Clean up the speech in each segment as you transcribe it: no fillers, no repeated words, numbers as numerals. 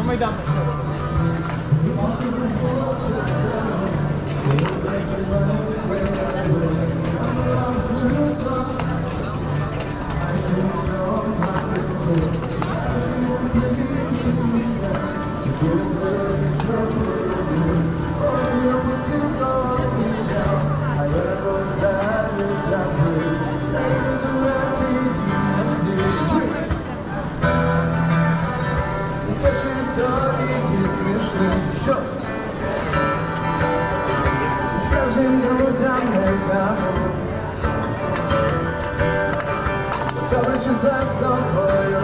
Майдан. Справжнім друзям не забудь, добре чи зле з тобою.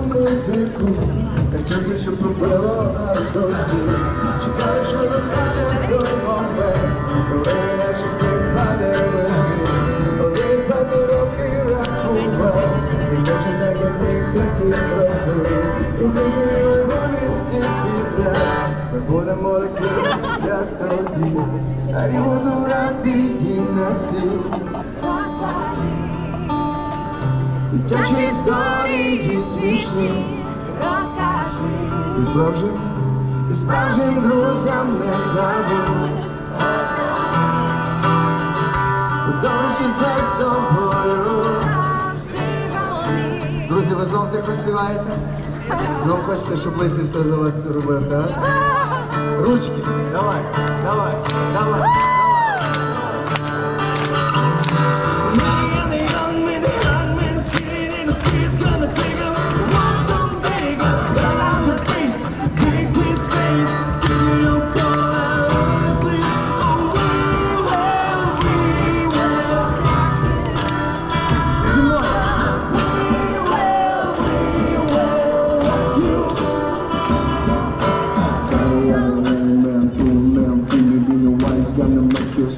Музику, так часи, що пробило аж до сліз. Чекали, що настане той момент, коли наче день паде весні. Один паде роки рахував, і каже, так як міг, так і зробив. І тоді ми вони всі підряд, ми будемо такими, як тоді. Старі фотографії на сіль, дитячі історії смішні. Розкажи. І справжнім друзям не забудь. Добре чи зле з тобою. Друзі, ви знов тихо співаєте? Знов хочете, щоб Лисий все за вас робив, так? Ручки, давай, давай, давай.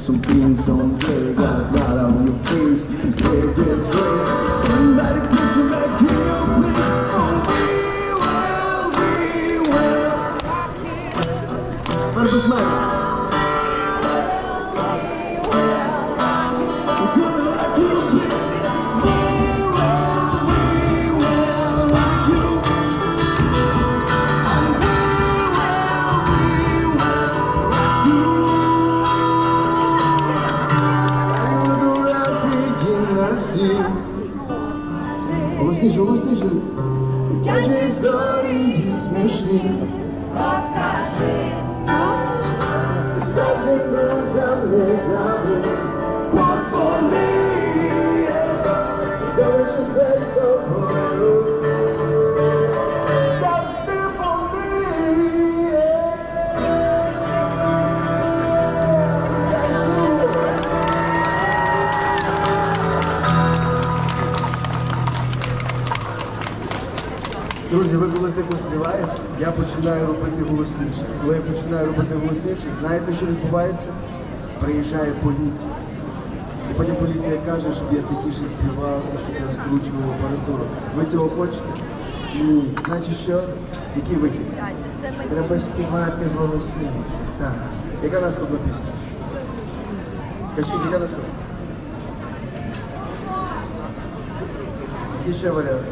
Some things on there, got a lot on your face. Live this race. Somebody put you back in your place. Oh, we will. What was mine? We're gonna rock you. We will rock you. Голосніше, голосніше. Дитячі історії смішні. Розкажи. Справжнім друзям не забудь. Подзвони. Добре чи зле з тобою. Завжди помни. Друзі, ви коли тихо співаєте, я починаю робити голосніше. Коли я починаю робити голосніше, знаєте, що відбувається? Приїжджає поліція. І потім поліція каже, щоб я тихіше співав, щоб я скручував апаратуру. Ви цього хочете? Ні. Значить що? Який вихід? Треба співати голосніше. Так. Яка наступна пісня? Кажіть, яка наступна? Які ще варіанти?